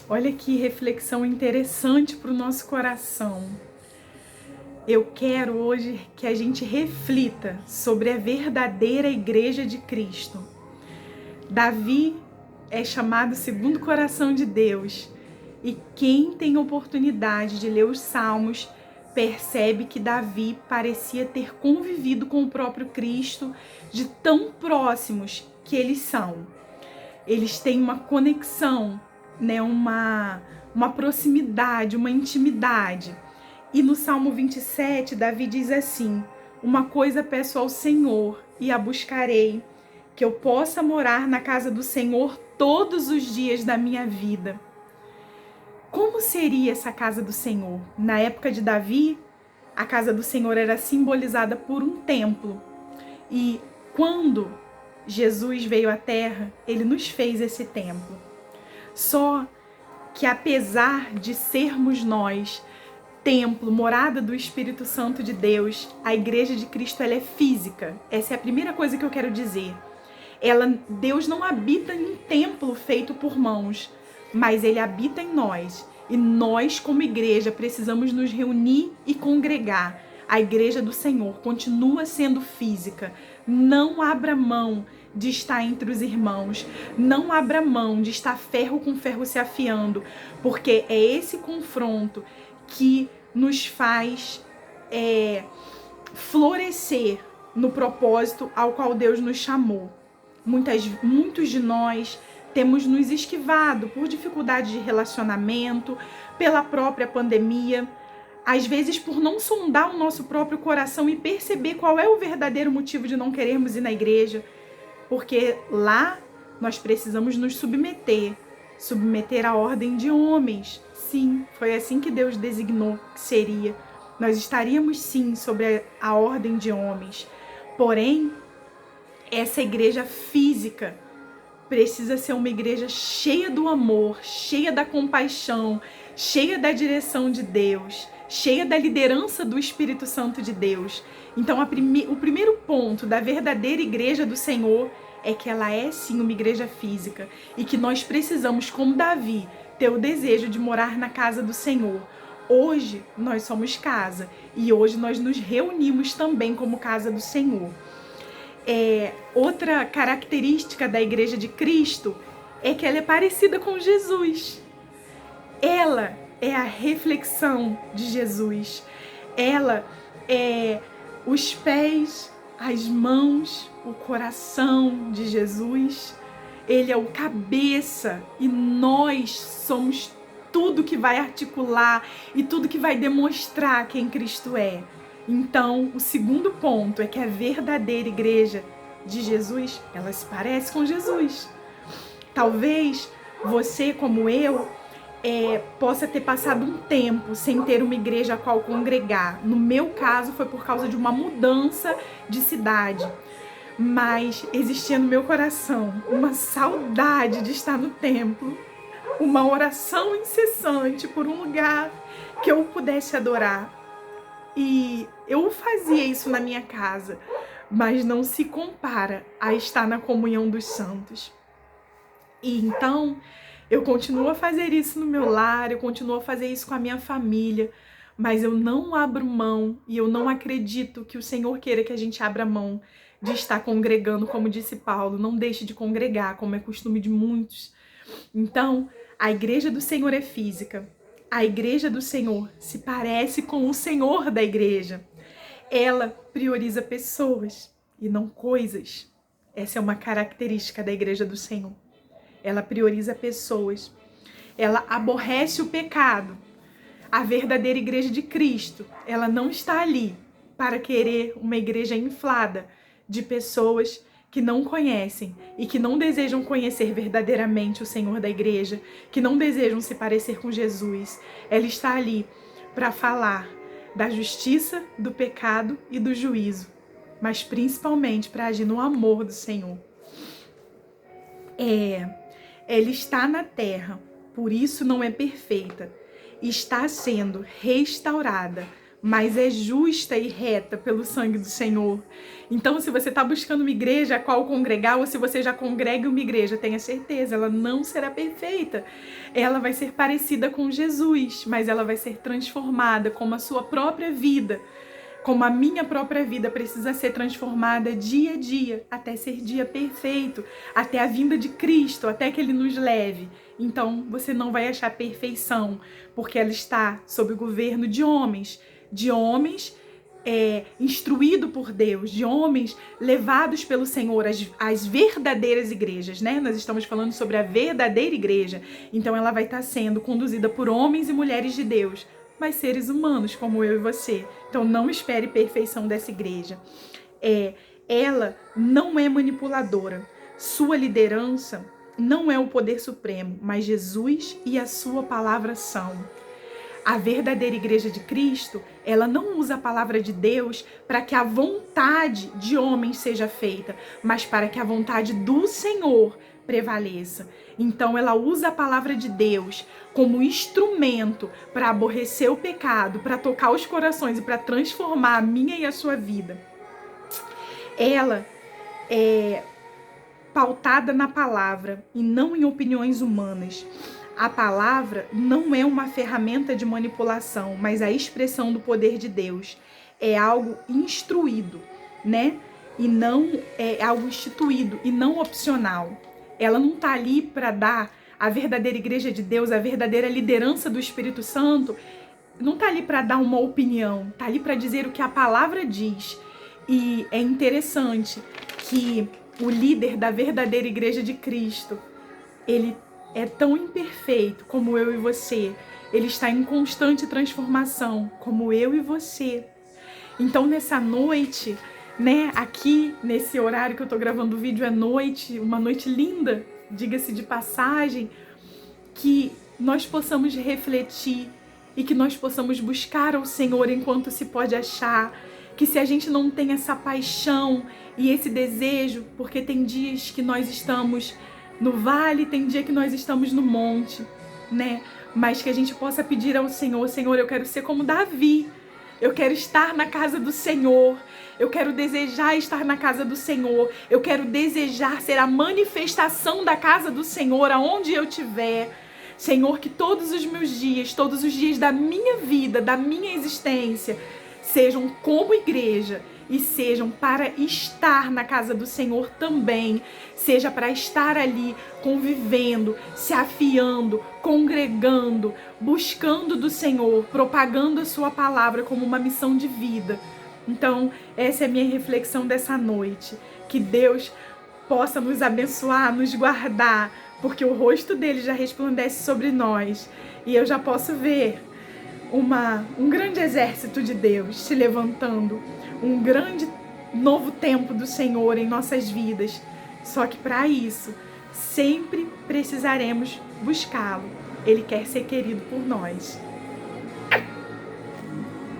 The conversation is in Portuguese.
Olha que reflexão interessante para o nosso coração. Eu quero hoje que a gente reflita sobre a verdadeira igreja de Cristo. Davi é chamado segundo coração de Deus, e quem tem oportunidade de ler os Salmos percebe que Davi parecia ter convivido com o próprio Cristo de tão próximos que eles são. Eles têm uma conexão, né? uma proximidade, uma intimidade. E no Salmo 27, Davi diz assim: uma coisa peço ao Senhor e a buscarei, que eu possa morar na casa do Senhor todos os dias da minha vida. Como seria essa casa do Senhor? Na época de Davi, a casa do Senhor era simbolizada por um templo. E quando Jesus veio à Terra, ele nos fez esse templo. Só que apesar de sermos nós templo, morada do Espírito Santo de Deus, a Igreja de Cristo ela é física. Essa é a primeira coisa que eu quero dizer. Deus não habita em um templo feito por mãos, mas Ele habita em nós. E nós, como igreja, precisamos nos reunir e congregar. A igreja do Senhor continua sendo física. Não abra mão de estar entre os irmãos. Não abra mão de estar ferro com ferro se afiando, porque é esse confronto que nos faz florescer no propósito ao qual Deus nos chamou. Muitos de nós temos nos esquivado por dificuldade de relacionamento, pela própria pandemia, às vezes por não sondar o nosso próprio coração e perceber qual é o verdadeiro motivo de não querermos ir na igreja, porque lá nós precisamos nos submeter à ordem de homens. Sim, foi assim que Deus designou que seria. Nós estaríamos sim sobre a ordem de homens. Porém, essa igreja física precisa ser uma igreja cheia do amor, cheia da compaixão, cheia da direção de Deus, cheia da liderança do Espírito Santo de Deus. Então, o primeiro ponto da verdadeira igreja do Senhor é que ela é sim uma igreja física e que nós precisamos, como Davi, ter o desejo de morar na casa do Senhor. Hoje nós somos casa e hoje nós nos reunimos também como casa do Senhor. Outra característica da Igreja de Cristo é que ela é parecida com Jesus. Ela é a reflexão de Jesus. Ela é os pés, as mãos, o coração de Jesus. Ele é o cabeça e nós somos tudo que vai articular e tudo que vai demonstrar quem Cristo é. Então, o segundo ponto é que a verdadeira igreja de Jesus, ela se parece com Jesus. Talvez você, como eu, possa ter passado um tempo sem ter uma igreja a qual congregar. No meu caso, foi por causa de uma mudança de cidade. Mas existia no meu coração uma saudade de estar no templo, uma oração incessante por um lugar que eu pudesse adorar. E eu fazia isso na minha casa, mas não se compara a estar na comunhão dos santos. E então, eu continuo a fazer isso no meu lar, eu continuo a fazer isso com a minha família, mas eu não abro mão e eu não acredito que o Senhor queira que a gente abra mão de estar congregando, como disse Paulo. Não deixe de congregar, como é costume de muitos. Então, a igreja do Senhor é física. A igreja do Senhor se parece com o Senhor da igreja. Ela prioriza pessoas e não coisas. Essa é uma característica da igreja do Senhor. Ela prioriza pessoas. Ela aborrece o pecado. A verdadeira igreja de Cristo, ela não está ali para querer uma igreja inflada de pessoas que não conhecem e que não desejam conhecer verdadeiramente o Senhor da igreja, que não desejam se parecer com Jesus. Ela está ali para falar da justiça, do pecado e do juízo, mas principalmente para agir no amor do Senhor. Ela está na terra, por isso não é perfeita. Está sendo restaurada, mas é justa e reta pelo sangue do Senhor. Então, se você está buscando uma igreja a qual congregar, ou se você já congrega uma igreja, tenha certeza, ela não será perfeita. Ela vai ser parecida com Jesus, mas ela vai ser transformada como a sua própria vida, como a minha própria vida precisa ser transformada dia a dia, até ser dia perfeito, até a vinda de Cristo, até que Ele nos leve. Então, você não vai achar perfeição, porque ela está sob o governo de homens instruídos por Deus, de homens levados pelo Senhor, as verdadeiras igrejas, né? Nós estamos falando sobre a verdadeira igreja. Então, ela vai estar sendo conduzida por homens e mulheres de Deus, mas seres humanos como eu e você. Então não espere perfeição dessa igreja. Ela não é manipuladora. Sua liderança não é o poder supremo, mas Jesus e a sua palavra são. A verdadeira igreja de Cristo, ela não usa a palavra de Deus para que a vontade de homens seja feita, mas para que a vontade do Senhor prevaleça. Então ela usa a palavra de Deus como instrumento para aborrecer o pecado, para tocar os corações e para transformar a minha e a sua vida. Ela é pautada na palavra e não em opiniões humanas. A palavra não é uma ferramenta de manipulação, mas a expressão do poder de Deus. É algo instruído, né? E não é algo instituído e não opcional. Ela não está ali para dar a verdadeira igreja de Deus, a verdadeira liderança do Espírito Santo. Não está ali para dar uma opinião, está ali para dizer o que a palavra diz. E é interessante que o líder da verdadeira igreja de Cristo, ele é tão imperfeito como eu e você. Ele está em constante transformação, como eu e você. Então, nessa noite, né, aqui, nesse horário que eu tô gravando o vídeo, é noite, uma noite linda, diga-se de passagem, que nós possamos refletir e que nós possamos buscar ao Senhor enquanto se pode achar. Que se a gente não tem essa paixão e esse desejo, porque tem dias que nós estamos no vale, tem dia que nós estamos no monte, né? Mas que a gente possa pedir ao Senhor, Senhor, eu quero ser como Davi, eu quero estar na casa do Senhor, eu quero desejar estar na casa do Senhor, eu quero desejar ser a manifestação da casa do Senhor aonde eu estiver. Senhor, que todos os meus dias, todos os dias da minha vida, da minha existência, sejam como igreja e sejam para estar na casa do Senhor também, seja para estar ali convivendo, se afiando, congregando, buscando do Senhor, propagando a sua palavra como uma missão de vida. Então, essa é a minha reflexão dessa noite. Que Deus possa nos abençoar, nos guardar, porque o rosto dele já resplandece sobre nós e eu já posso ver um grande exército de Deus se levantando, um grande novo tempo do Senhor em nossas vidas. Só que para isso, sempre precisaremos buscá-lo. Ele quer ser querido por nós.